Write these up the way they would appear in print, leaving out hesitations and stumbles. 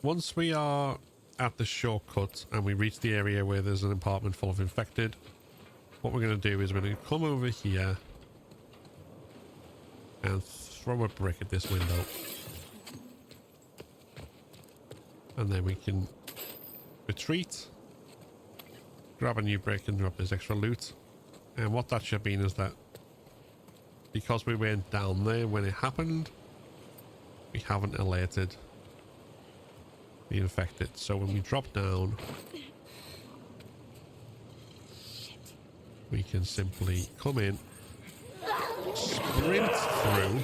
once we are at the shortcut and we reach the area where there's an apartment full of infected, what we're going to do is we're going to come over here and throw a brick at this window. And then we can retreat, grab a new brick and drop this extra loot. And what that should mean is that because we went down there when it happened, we haven't alerted the infected. So when we drop down, we can simply come in, sprint through,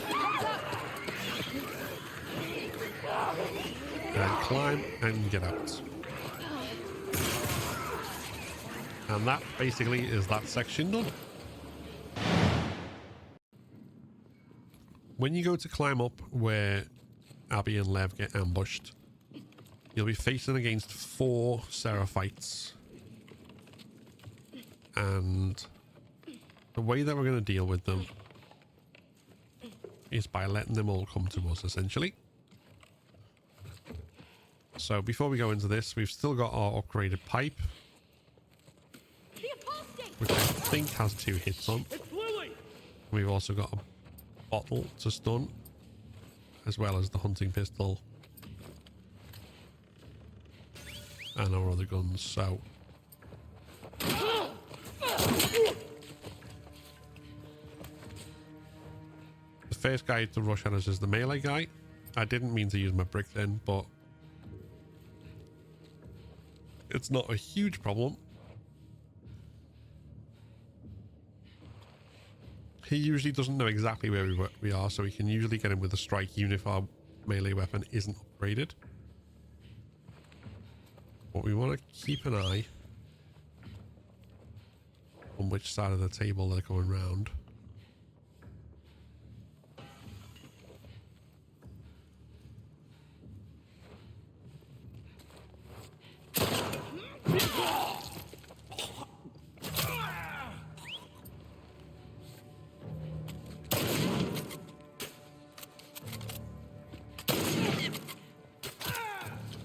and climb and get out. And that basically is that section done. When you go to climb up where Abby and Lev get ambushed, you'll be facing against 4 Seraphites. And the way that we're going to deal with them is by letting them all come to us, essentially. So before we go into this, we've still got our upgraded pipe, which I think has 2 hits on. We've also got a bottle to stun, as well as the hunting pistol and our other guns. So the first guy to rush at us is the melee guy. I didn't mean to use my brick then, but it's not a huge problem. He usually doesn't know exactly where we are, so we can usually get him with a strike even if our melee weapon isn't upgraded. But we want to keep an eye on which side of the table they're going round.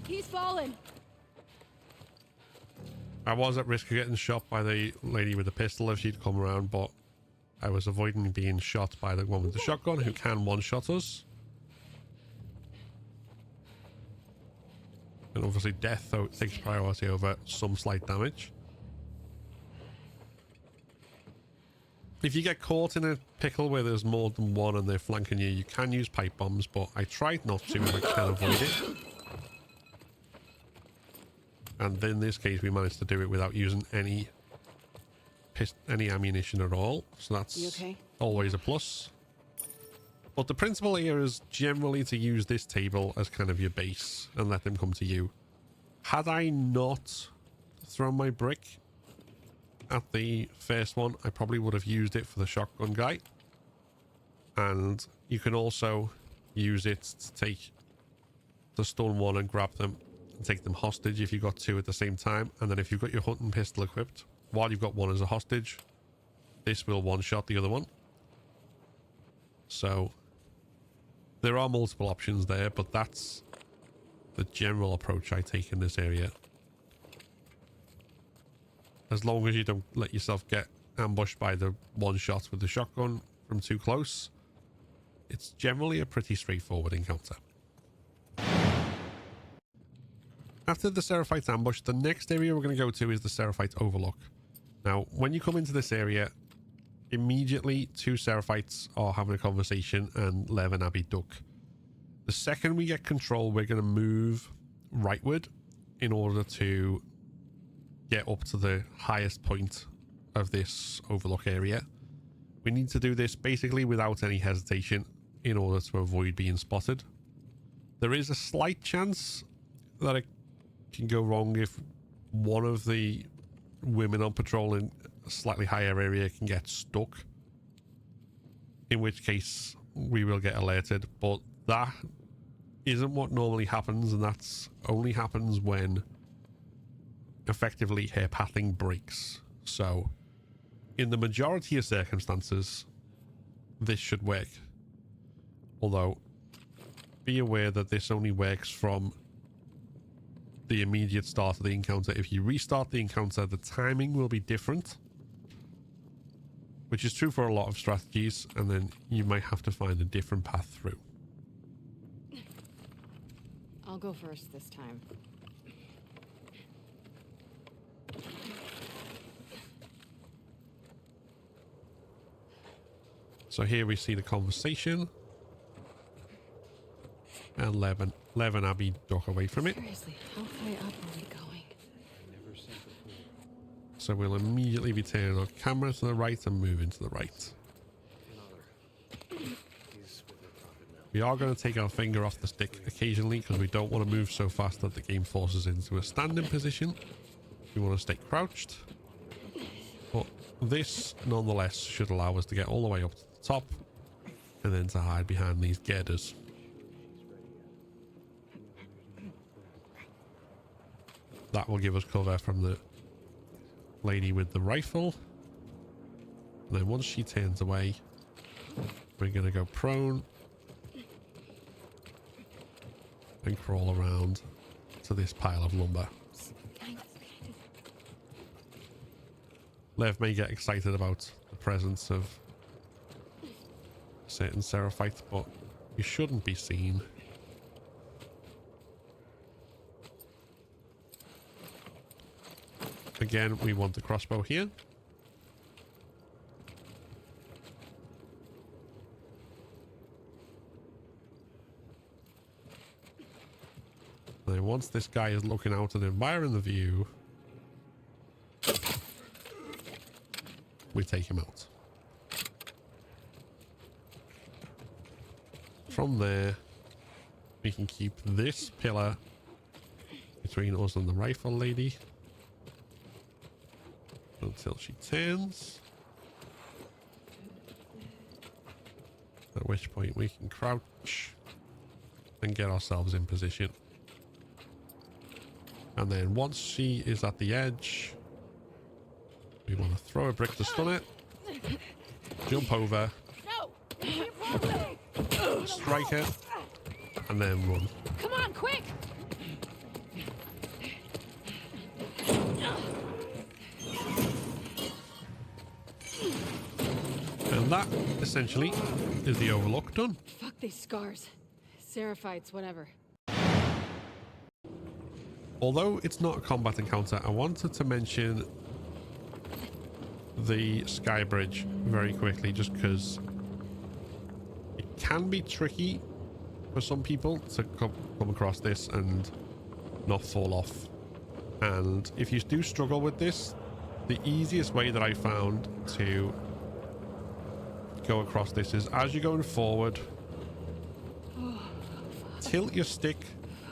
He's fallen. I was at risk of getting shot by the lady with the pistol if she'd come around, but I was avoiding being shot by the one with the shotgun who can one-shot us. And obviously death, though, takes priority over some slight damage. If you get caught in a pickle where there's more than one and they're flanking you, you can use pipe bombs, but I tried not to if I can avoid it. And in this case, we managed to do it without using any ammunition at all. So that's always a plus. But the principle here is generally to use this table as kind of your base and let them come to you. Had I not thrown my brick at the first one, I probably would have used it for the shotgun guy. And you can also use it to take the stun one and grab them and take them hostage if you've got 2 at the same time. And then if you've got your hunting pistol equipped, while you've got one as a hostage, this will one-shot the other one. So there are multiple options there, but that's the general approach I take in this area. As long as you don't let yourself get ambushed by the one-shot with the shotgun from too close, it's generally a pretty straightforward encounter. After the Seraphite Ambush, the next area we're going to go to is the Seraphite Overlook. Now, when you come into this area, immediately 2 Seraphites are having a conversation and Lev and Abby duck. The second we get control, we're going to move rightward in order to get up to the highest point of this overlook area. We need to do this basically without any hesitation in order to avoid being spotted. There is a slight chance that it can go wrong if one of the women on patrol in a slightly higher area can get stuck, in which case we will get alerted, but that isn't what normally happens, and that's only happens when effectively her pathing breaks. So in the majority of circumstances this should work, although be aware that this only works from the immediate start of the encounter. If you restart the encounter, the timing will be different, which is true for a lot of strategies, and then you might have to find a different path through. I'll go first this time. So here we see the conversation. And Lev and Abby duck away from it. Seriously, how high up are we going? So we'll immediately be turning our camera to the right and moving to the right. We are going to take our finger off the stick occasionally because we don't want to move so fast that the game forces into a standing position. We want to stay crouched. But this, nonetheless, should allow us to get all the way up to the top and then to hide behind these girders. That will give us cover from the lady with the rifle. And then once she turns away, we're going to go prone and crawl around to this pile of lumber. Lev may get excited about the presence of certain Seraphite, but you shouldn't be seen. Again, we want the crossbow here. And once this guy is looking out and admiring the view, we take him out. From there, we can keep this pillar between us and the rifle lady until she turns, at which point we can crouch and get ourselves in position. And then once she is at the edge, we want to throw a brick to stun it, jump over, strike it, and then run. Come on, quick! And that, essentially, is the Overlook done. Fuck these scars. Seraphites, whatever. Although it's not a combat encounter, I wanted to mention the sky bridge very quickly, just because it can be tricky for some people to come across this and not fall off. And if you do struggle with this, the easiest way that I found to go across this is, as you're going forward, tilt your stick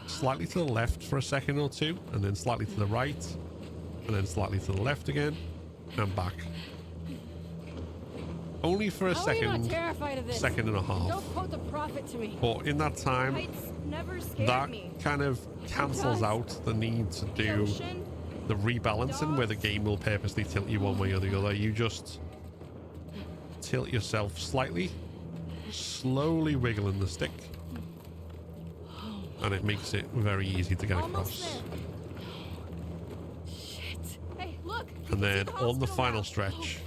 slightly to the left for a second or two, and then slightly to the right, and then slightly to the left again, and back. Only for a second and a half. Don't quote the prophet to me. But in that time, that kind of cancels out the need to do the rebalancing where the game will purposely tilt you one way or the other. You just tilt yourself slightly, slowly wiggling the stick, and it makes it very easy to get across. Shit. Hey, look. And then on the final stretch,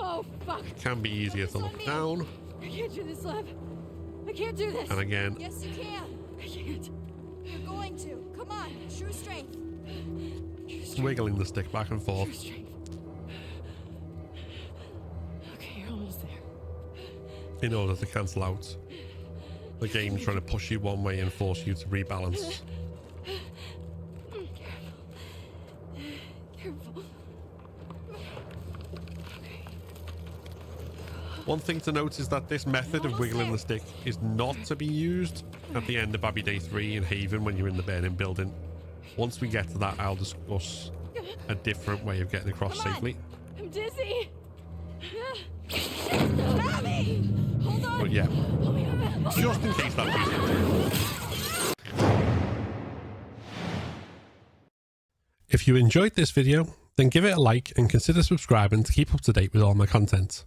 Oh, fuck. it can be easier to look down. I can't do this, Lev. I can't do this. And again, Yes, you can. I can't. You're going to. Come on. True strength. wiggling the stick back and forth. Okay, you're almost there. In order to cancel out the game trying to push you one way and force you to rebalance. Careful. One thing to note is that this method of wiggling the stick is not to be used at the end of Abbey Day 3 in Haven when you're in the burning building. Once we get to that, I'll discuss a different way of getting across safely. I'm dizzy. Abby! Hold on. But yeah, just in case that's easier. If you enjoyed this video, then give it a like and consider subscribing to keep up to date with all my content.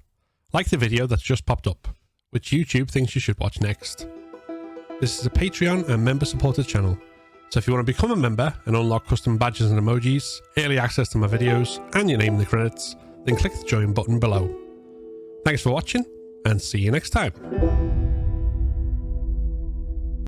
Like the video that's just popped up, which YouTube thinks you should watch next. This is a Patreon and member supported channel, So if you want to become a member and unlock custom badges and emojis, early access to my videos, and your name in the credits, then click the join button below. Thanks for watching, and see you next time.